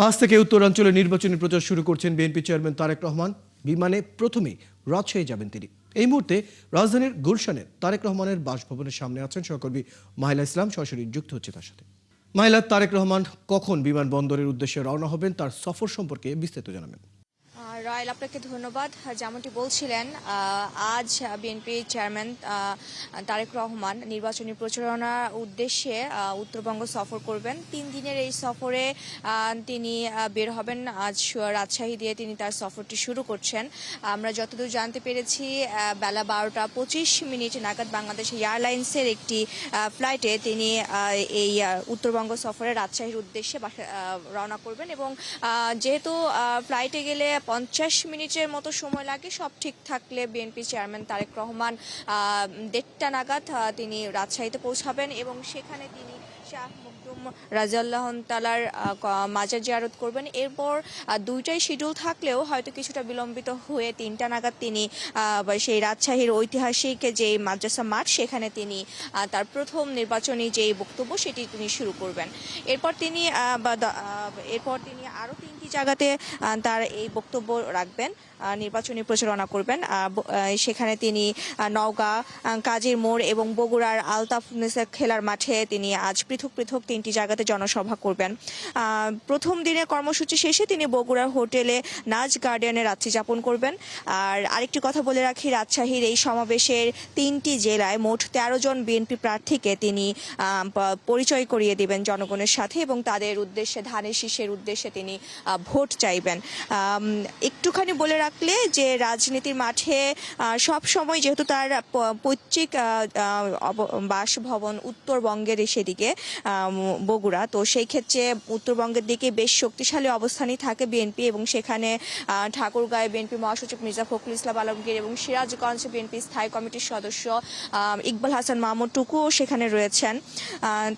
আজ থেকে উত্তরাঞ্চলে নির্বাচনী প্রচার শুরু করছেন বিএনপি চেয়ারম্যান তারেক রহমান। বিমানে প্রথমেই রাজশাহী যাবেন তিনি। এই মুহূর্তে রাজধানীর গুলশানের তারেক রহমানের বাসভবনের সামনে আছেন সহকর্মী মাহিলা ইসলাম, সরাসরি যুক্ত হচ্ছে তার সাথে। মাহিলা, তারেক রহমান কখন বিমানবন্দরের উদ্দেশ্যে রওনা হবেন, তার সফর সম্পর্কে বিস্তারিত জানাবেন। রায়েল, আপনাকে ধন্যবাদ। যেমনটি বলছিলেন, আজ বিএনপি চেয়ারম্যান তারেক রহমান নির্বাচনী প্রচারণার উদ্দেশ্যে উত্তরবঙ্গ সফর করবেন। 3 দিনের এই সফরে তিনি বের হবেন। আজ রাজশাহী দিয়ে তিনি তার সফরটি শুরু করছেন। আমরা যতদূর জানতে পেরেছি, বেলা 12টা 25 নাগাদ বাংলাদেশ এয়ারলাইন্সের একটি ফ্লাইটে তিনি এই উত্তরবঙ্গ সফরে রাজশাহীর উদ্দেশ্যে রওনা করবেন এবং যেহেতু ফ্লাইটে গেলে 50 মিনিটের মতো সময় লাগে, সব ঠিক থাকলে বিএনপি চেয়ারম্যান তারেক রহমান 1:30টা নাগাদ তিনি রাজশাহীতে পৌঁছাবেন এবং সেখানে তিনি শাহ মখদুম রাদিয়াল্লাহু তাআলার মাজার জিয়ারত করবেন। এরপর 2টাই শিডিউল থাকলেও হয়তো কিছুটা বিলম্বিত হয়ে 3টা নাগাদ তিনি সেই রাজশাহীর ঐতিহাসিক যে মাদ্রাসা মাঠ, সেখানে তিনি তার প্রথম নির্বাচনী যে বক্তব্য সেটি তিনি শুরু করবেন। এরপর তিনি আরও 3টি জায়গাতে তার এই বক্তব্য রাখবেন, নির্বাচনী প্রচারণা করবেন। সেখানে তিনি নওগাঁ, কাজীর মোড় এবং বগুড়ার আলতাফ খেলার মাঠে তিনি আজ পৃথক পৃথক 3টি জায়গাতে জনসভা করবেন। প্রথম দিনের কর্মসূচি শেষে তিনি বগুড়ার হোটেলে নাজ গার্ডেনে রাত্রি যাপন করবেন। আর আরেকটি কথা বলে রাখি, রাজশাহীর এই সমাবেশের 3টি জেলায় মোট 13 জন বিএনপি প্রার্থীকে তিনি পরিচয় করিয়ে দেবেন জনগণের সাথে এবং তাদের উদ্দেশ্যে, ধানের শীষের উদ্দেশ্যে তিনি ভোট চাইবেন। একটুখানি বলে রাখলে যে রাজনীতির মাঠে সব সময়, যেহেতু তার পৈতৃক বাসভবন উত্তরবঙ্গের সেদিকে বগুড়া, তো সেই ক্ষেত্রে উত্তরবঙ্গের দিকে বেশ শক্তিশালী অবস্থানই থাকে বিএনপি এবং সেখানে ঠাকুরগাঁয়ে বিএনপি মহাসচিব মির্জা ফখরুল ইসলাম আলমগীর এবং সিরাজগঞ্জ বিএনপি স্থায়ী কমিটির সদস্য ইকবাল হাসান মাহমুদ টুকুও সেখানে রয়েছেন।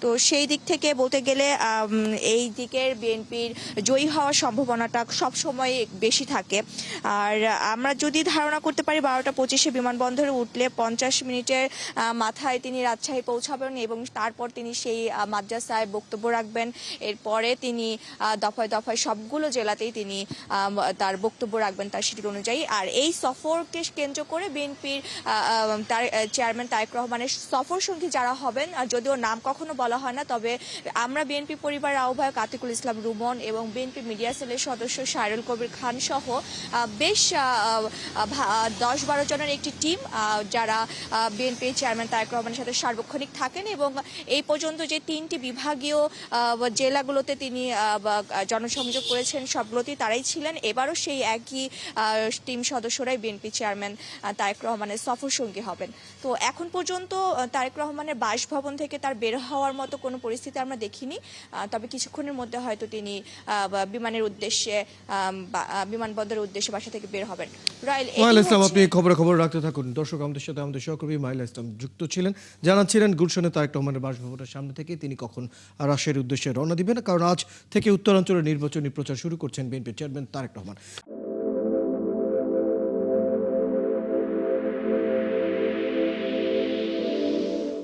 তো সেই দিক থেকে বলতে গেলে এই দিকের বিএনপির জয়ী হওয়ার সম্ভাবনাটা সবসময় বেশি থাকে। আর আমরা যদি ধারণা করতে পারি, 12টা 25-এ বিমানবন্দরে উঠলে 50 মিনিটের মাথায় তিনি রাজশাহী পৌঁছাবেন এবং তারপর তিনি সেই মাদ্রাসায় বক্তব্য রাখবেন। এরপরে তিনি দফায় দফায় সবগুলো জেলাতেই তিনি তার বক্তব্য রাখবেন তার শিডিউল অনুযায়ী। আর এই সফরকে কেন্দ্র করে বিএনপির চেয়ারম্যান তারেক রহমানের সফর সঙ্গী যারা হবেন, যদিও নাম কখনো বলা হয় না, তবে আমরা বিএনপি পরিবারের আহ্বায়ক আতিকুল ইসলাম রুমন এবং বিএনপি মিডিয়া সেলের সদস্য শাহরুল কবির খান সহ বেশ 10-12 জনের একটি টিম যারা বিএনপি চেয়ারম্যান তারেক রহমানের সাথে সার্বক্ষণিক থাকেন এবং এই পর্যন্ত যে 3টি বিভাগীয় জেলাগুলোতে তিনি জনসংযোগ করেছেন, সবগুলোতেই তারাই ছিলেন। এবারও সেই একই টিম সদস্যরাই বিএনপি চেয়ারম্যান তারেক রহমানের সফর সঙ্গী হবেন। তো এখন পর্যন্ত তারেক রহমানের বাসভবন থেকে তার বের হওয়ার মতো কোনো পরিস্থিতি আমরা দেখিনি, তবে কিছুক্ষণের মধ্যে হয়তো তিনি বিমানবন্দরের উদ্দেশ্যে বাসা থেকে বের হবেন। মাহিলা ইসলাম, আপনি খবর রাখতে থাকুন। দর্শক, আমাদের সাথে আমাদের সহকর্মী মাহিলা ইসলাম যুক্ত ছিলেন, জানাচ্ছিলেন গুলশানে তারেক রহমানের বাসভবনের সামনে থেকে তিনি কখন রাজশাহীর উদ্দেশ্যে রওনা দিবেন, কারণ আজ থেকে উত্তরাঞ্চলের নির্বাচনী প্রচার শুরু করছেন বিএনপি চেয়ারম্যান তারেক রহমান।